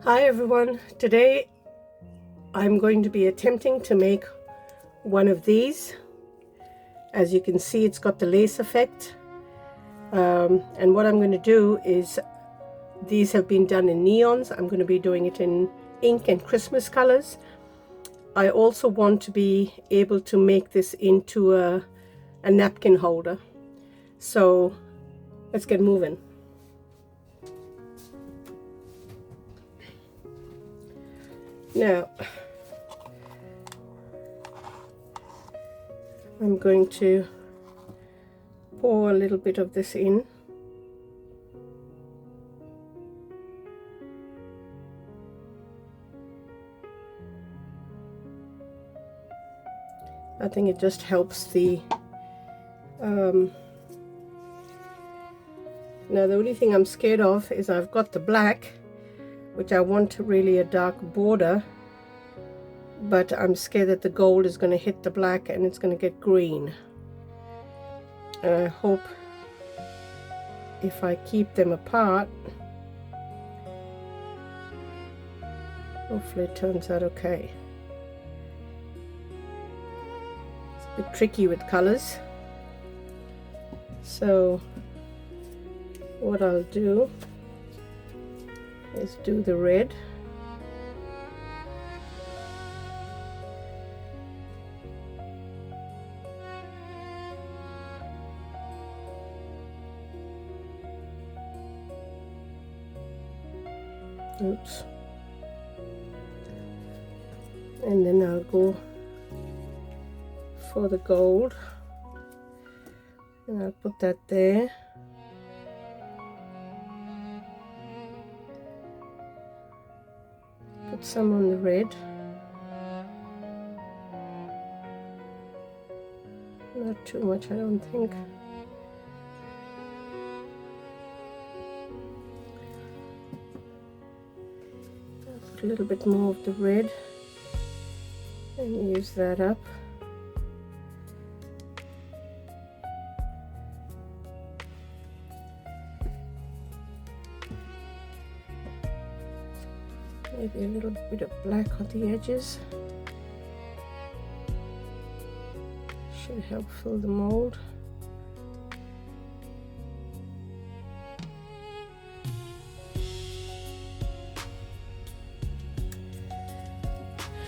Hi everyone, today I'm going to be attempting to make one of these. As you can see, it's got the lace effect, and what I'm going to do is, these have been done in neons. I'm going to be doing it in ink and Christmas colors. I also want to be able to make this into a napkin holder, so let's get moving. Now I'm going to pour a little bit of this in. I think it just helps the now the only thing I'm scared of is I've got the black, which I want really a dark border, but I'm scared that the gold is going to hit the black and it's going to get green. And I hope if I keep them apart, hopefully it turns out okay. It's a bit tricky with colors, so what I'll do is do the red. Oops. And then I'll go for the gold, and I'll put that there. Put some on the red. Not too much, I don't think. I'll put a little bit more of the red and use that up. Maybe a little bit of black on the edges. Should help fill the mold.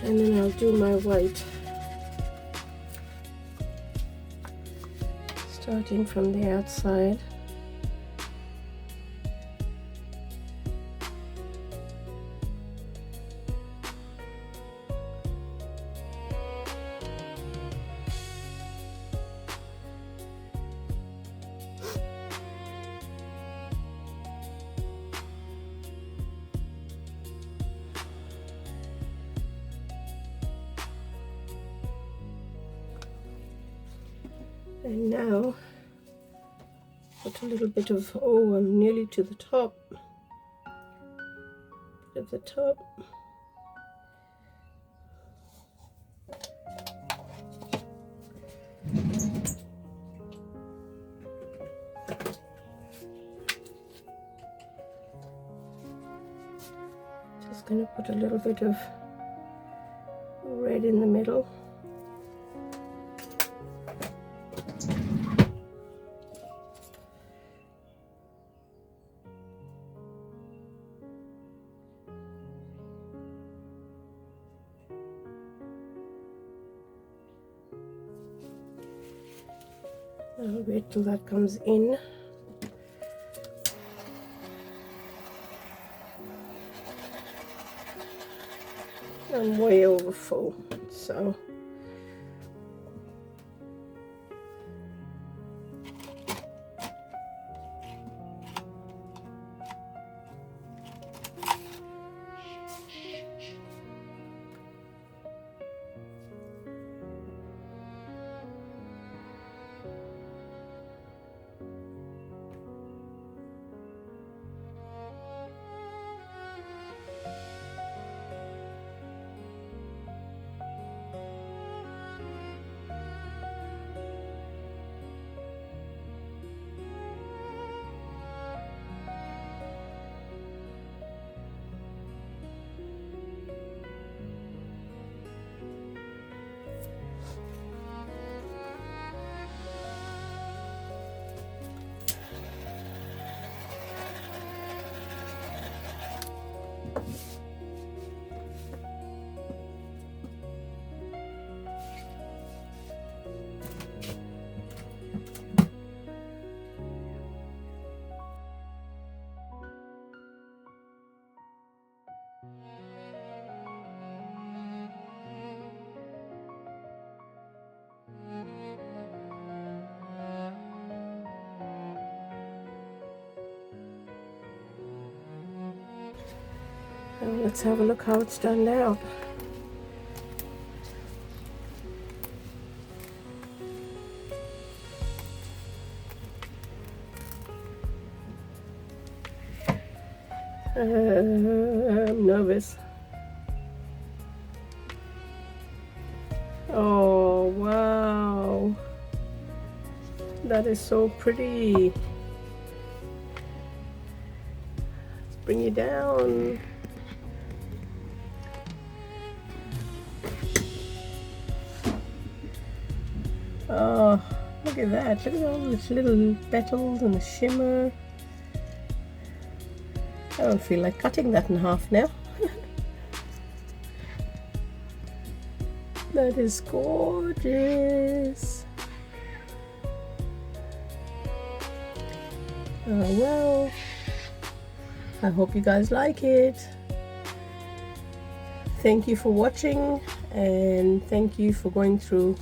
And then I'll do my white, starting from the outside. And now put a little bit of, oh, I'm nearly to the top, bit of the top. Just going to put a little bit of red in the middle. I'll wait till that comes in. I'm way over full, so And let's have a look how it's done now. I'm nervous. Oh wow, that is so pretty. Let's bring you down. Oh, look at that. Look at all these little petals and the shimmer. I don't feel like cutting that in half now. That is gorgeous. Oh well, I hope you guys like it. Thank you for watching, and thank you for going through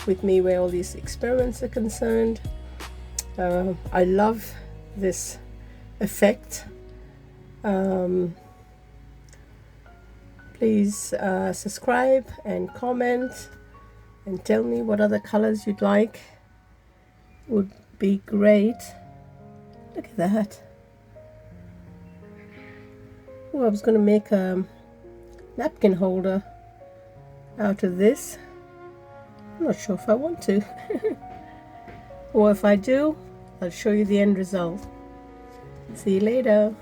with me where all these experiments are concerned. I love this effect. Please subscribe and comment and tell me what other colors you'd like. Would be great. Look at that. Oh, I was going to make a napkin holder out of this. I'm not sure if I want to. Or if I do, I'll show you the end result. See you later.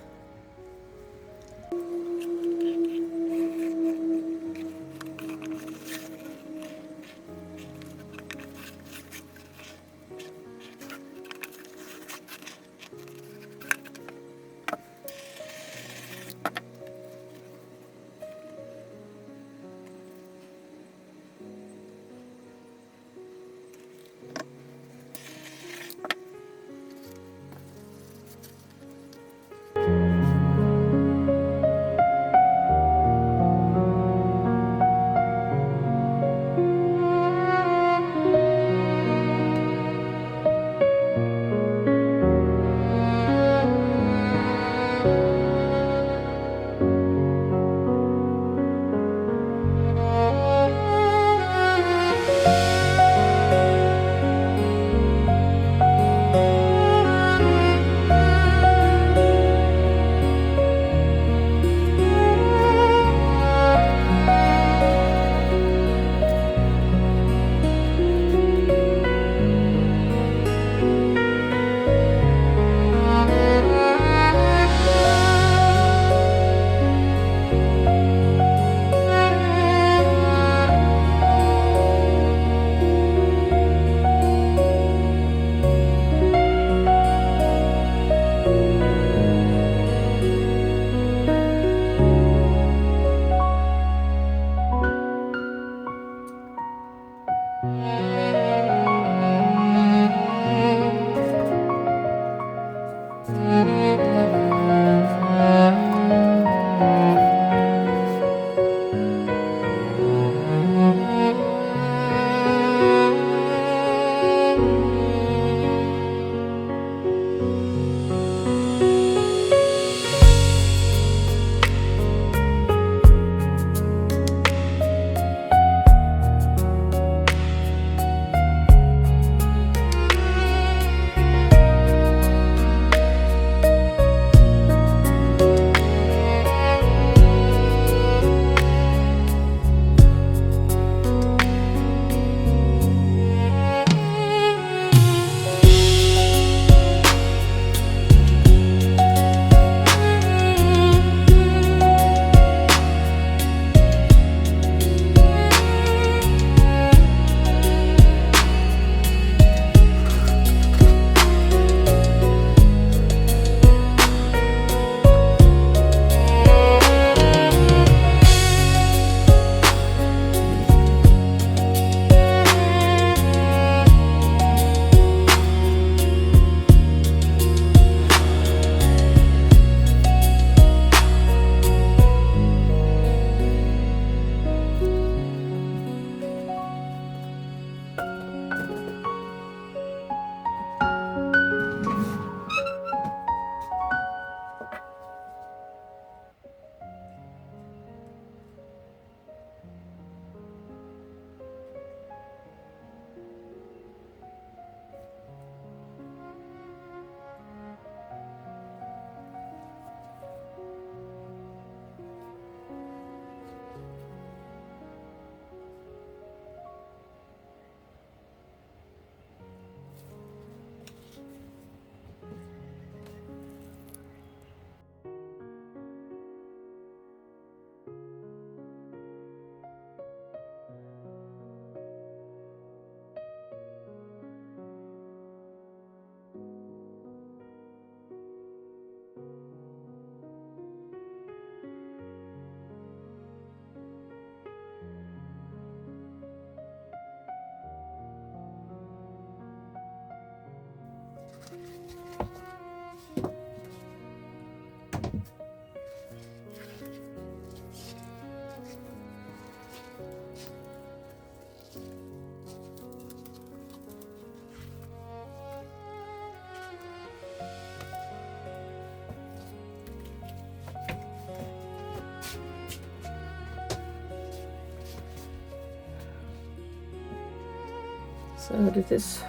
So how did this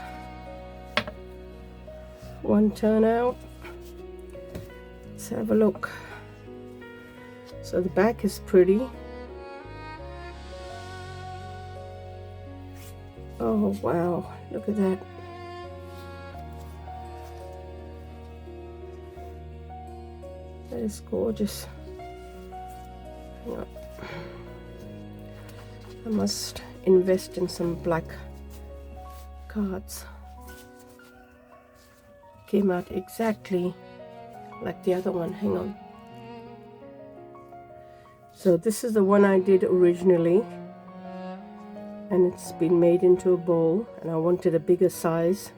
one turn out? Let's have a look. So the back is pretty. Oh wow, look at that. That is gorgeous. Hang on. I must invest in some black cards. Came out exactly like the other one. Hang on. So this is the one I did originally, and it's been made into a bowl, and I wanted a bigger size.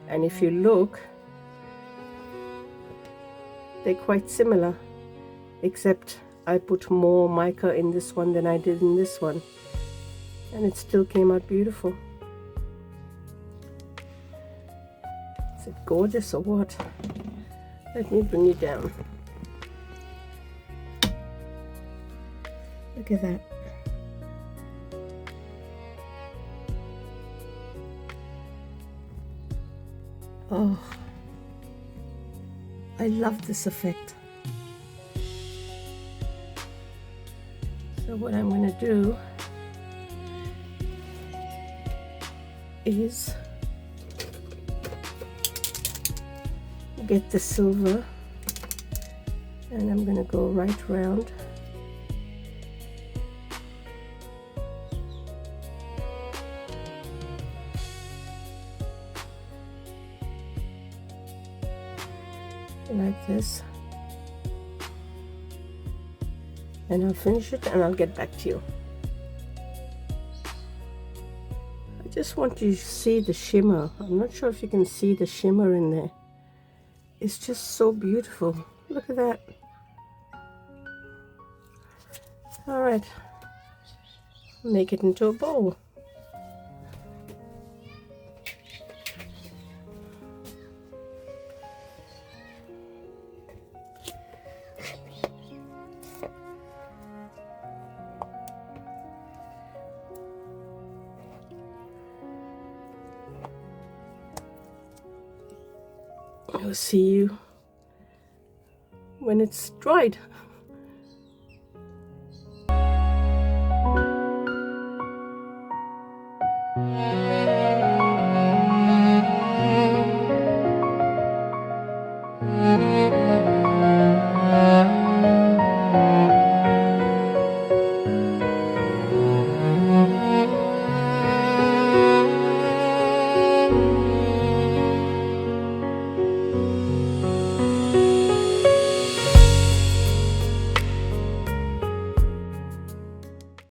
And if you look, they're quite similar, except I put more mica in this one than I did in this one, and it still came out beautiful. Is it gorgeous or what? Let me bring it down. Look at that. Oh, I love this effect. So what I'm going to do is get the silver, and I'm going to go right round. Like this, and I'll finish it and I'll get back to you. I just want you to see the shimmer. I'm not sure if you can see the shimmer in there. It's just so beautiful. Look at that. All right, make it into a bowl. I'll see you when it's dried.